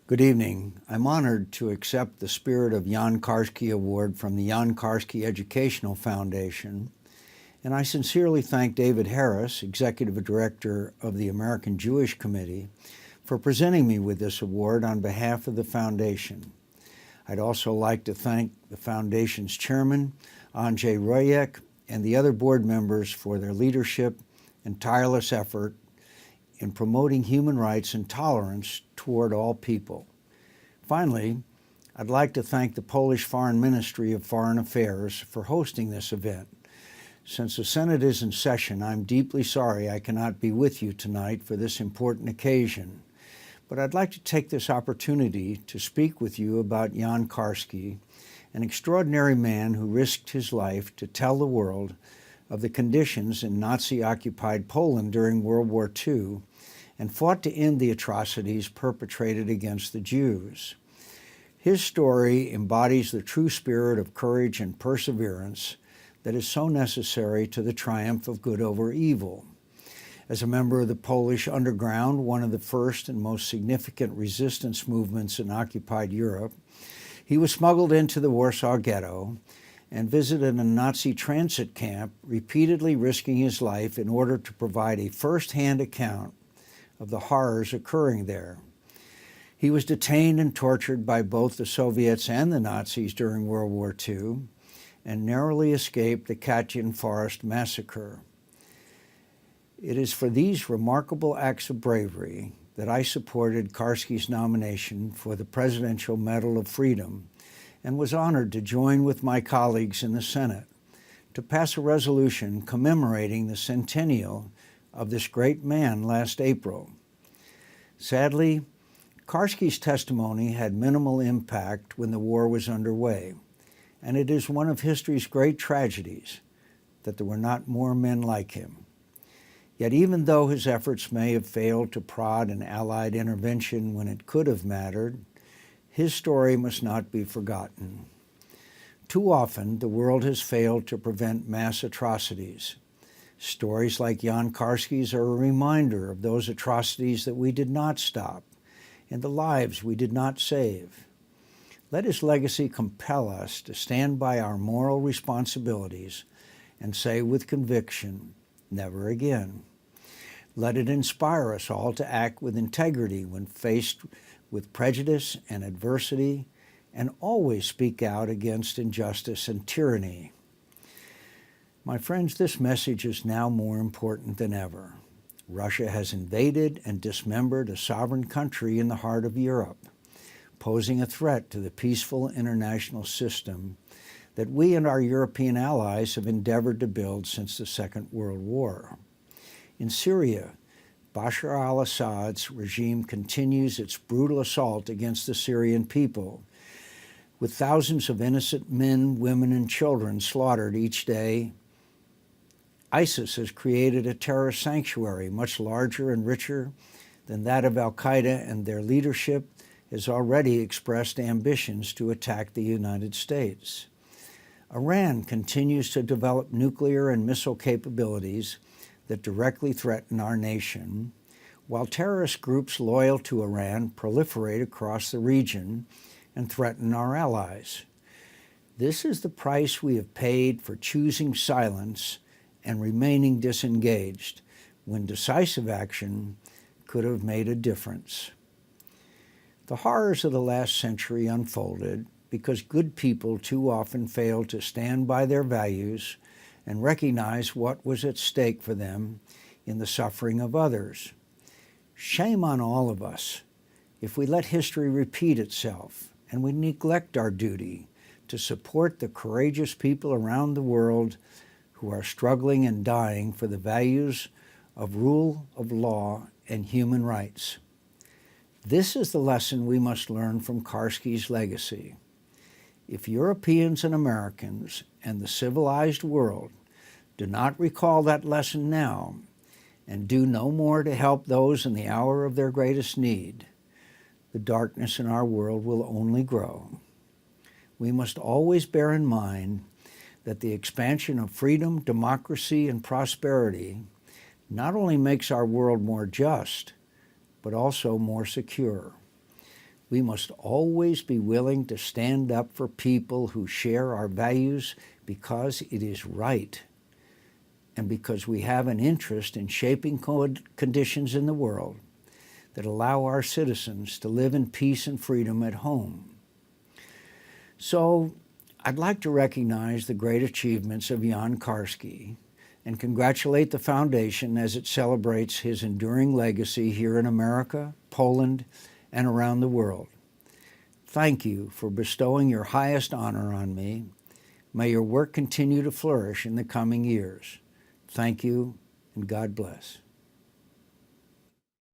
Good evening. I'm honored to accept the Spirit of Jan Karski Award from the Jan Karski Educational Foundation, and I sincerely thank David Harris, Executive Director of the American Jewish Committee, for presenting me with this award on behalf of the Foundation. I'd also like to thank the Foundation's Chairman, Andrzej Rojek, and the other board members for their leadership and tireless effort in promoting human rights and tolerance toward all people. Finally, I'd like to thank the Polish Foreign Ministry of Foreign Affairs for hosting this event. Since the Senate is in session, I'm deeply sorry I cannot be with you tonight for this important occasion. But I'd like to take this opportunity to speak with you about Jan Karski, an extraordinary man who risked his life to tell the world of the conditions in Nazi-occupied Poland during World War II and fought to end the atrocities perpetrated against the Jews. His story embodies the true spirit of courage and perseverance that is so necessary to the triumph of good over evil. As a member of the Polish Underground, one of the first and most significant resistance movements in occupied Europe, he was smuggled into the Warsaw Ghetto and visited a Nazi transit camp, repeatedly risking his life in order to provide a first-hand account of the horrors occurring there. He was detained and tortured by both the Soviets and the Nazis during World War II and narrowly escaped the Katyn Forest massacre. It is for these remarkable acts of bravery that I supported Karski's nomination for the Presidential Medal of Freedom and was honored to join with my colleagues in the Senate to pass a resolution commemorating the centennial of this great man last April. Sadly, Karski's testimony had minimal impact when the war was underway, and it is one of history's great tragedies that there were not more men like him. Yet even though his efforts may have failed to prod an Allied intervention when it could have mattered, his story must not be forgotten. Too often, the world has failed to prevent mass atrocities. Stories like Jan Karski's are a reminder of those atrocities that we did not stop and the lives we did not save. Let his legacy compel us to stand by our moral responsibilities and say with conviction, never again. Let it inspire us all to act with integrity when faced with prejudice and adversity, and always speak out against injustice and tyranny. My friends, this message is now more important than ever. Russia has invaded and dismembered a sovereign country in the heart of Europe, posing a threat to the peaceful international system that we and our European allies have endeavored to build since the Second World War. In Syria, Bashar al-Assad's regime continues its brutal assault against the Syrian people, with thousands of innocent men, women, and children slaughtered each day. ISIS has created a terrorist sanctuary much larger and richer than that of al-Qaeda, and their leadership has already expressed ambitions to attack the United States. Iran continues to develop nuclear and missile capabilities that directly threaten our nation, while terrorist groups loyal to Iran proliferate across the region and threaten our allies. This is the price we have paid for choosing silence and remaining disengaged, when decisive action could have made a difference. The horrors of the last century unfolded because good people too often failed to stand by their values and recognize what was at stake for them in the suffering of others. Shame on all of us if we let history repeat itself and we neglect our duty to support the courageous people around the world who are struggling and dying for the values of rule of law and human rights. This is the lesson we must learn from Karski's legacy. If Europeans and Americans and the civilized world do not recall that lesson now and do no more to help those in the hour of their greatest need, the darkness in our world will only grow. We must always bear in mind that the expansion of freedom, democracy, and prosperity not only makes our world more just, but also more secure. We must always be willing to stand up for people who share our values because it is right and because we have an interest in shaping conditions in the world that allow our citizens to live in peace and freedom at home. So I'd like to recognize the great achievements of Jan Karski and congratulate the Foundation as it celebrates his enduring legacy here in America, Poland, and around the world. Thank you for bestowing your highest honor on me. May your work continue to flourish in the coming years. Thank you, and God bless.